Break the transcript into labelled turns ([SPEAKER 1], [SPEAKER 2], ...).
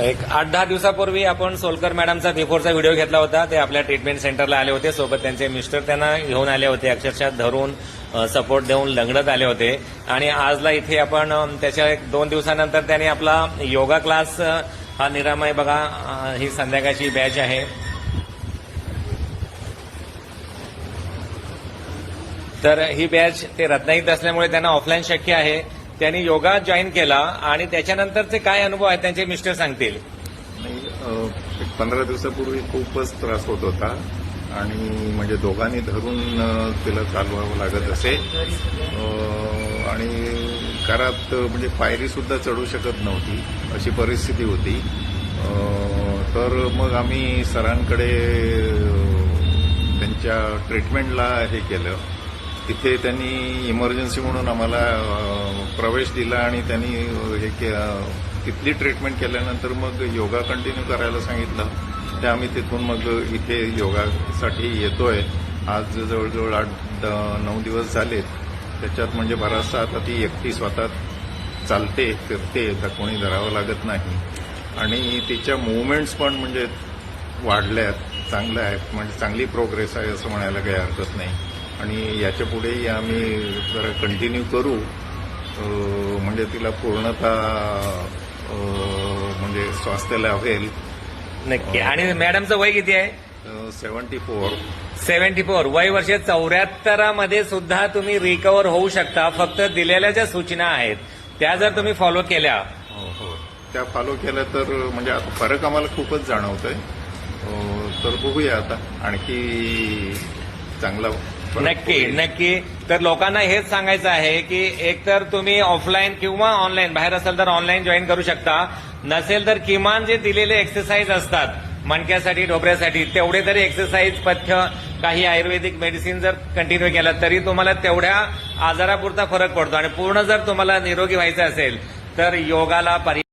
[SPEAKER 1] एक 8-10 दिवसापूर्वी आपण सोलकर मॅडमचा बिफोरचा व्हिडिओ घेतला होता. ते आपल्या ट्रीटमेंट सेंटरला आले होते. सोबत त्यांचे मिस्टर त्यांना घेऊन आले होते. अक्षरशः धरून सपोर्ट देऊन लंगडत आले होते. आणि आजला इथे आपण त्याच्या 2 दिवसानंतर त्यांनी आपला योगा क्लास हा निरामय बघा. ही संध्याकाळची बॅच आहे. तर ही बॅच ते रत्नागिरीत असल्यामुळे त्यांना ऑफलाईन शक्य आहे. त्यांनी योगा जॉईन केला आणि त्याच्यानंतरचे काय अनुभव आहेत त्यांचे मिस्टर सांगतील.
[SPEAKER 2] 15 दिवसापूर्वी खूपच त्रास होत होता आणि म्हणजे दोघांनी धरून तिला चालवावं लागत असे आणि घरात म्हणजे पायरी सुद्धा चढू शकत नव्हती अशी परिस्थिती होती. तर मग आम्ही सरांकडे त्यांच्या ट्रीटमेंटला हे केलं. तिथे त्यांनी इमर्जन्सी म्हणून आम्हाला प्रवेश दिला आणि त्यांनी तिथली ट्रीटमेंट केल्यानंतर मग योगा कंटिन्यू करायला सांगितलं. ते आम्ही तिथून मग इथे योगासाठी येतोय. आज जवळजवळ 8-9 दिवस झालेत. त्याच्यात म्हणजे बराचसा आता ती एकटी स्वतः चालते फिरते, तर कोणी धरावं लागत नाही आणि तिच्या मुवमेंट्स पण म्हणजे वाढल्या आहेत, चांगल्या आहेत. म्हणजे चांगली प्रोग्रेस आहे असं म्हणायला काही हरकत नाही. आणि याच्या पुढेही आम्ही जरा कंटिन्यू करू म्हणजे तिला पूर्णतः म्हणजे स्वास्थ्य लाभेल.
[SPEAKER 1] नक्की. आणि मॅडमचं वय किती आहे?
[SPEAKER 2] 74
[SPEAKER 1] वय वर्ष 74 मध्ये सुद्धा तुम्ही रिकव्हर होऊ शकता. फक्त दिलेल्या ज्या सूचना आहेत त्या जर तुम्ही फॉलो केल्या
[SPEAKER 2] त्या फॉलो केल्या तर म्हणजे आता फरक आम्हाला खूपच जाणवतोय. तर बघूया आता आणखी चांगला.
[SPEAKER 1] नक्की. तर लोकांना हेच सांगायचं आहे की एकतर तुम्ही ऑफलाईन किंवा ऑनलाईन, बाहेर असेल तर ऑनलाईन जॉईन करू शकता. नसेल तर किमान जे दिलेले एक्सरसाइज असतात मणक्यासाठी ढोबऱ्यासाठी तेवढे तरी एक्सरसाइज पथ्य, काही आयुर्वेदिक मेडिसिन जर कंटिन्यू केलं तरी तुम्हाला तेवढ्या आजारापुरता फरक पडतो. आणि पूर्ण जर तुम्हाला निरोगी व्हायचं असेल तर योगाला पर्याय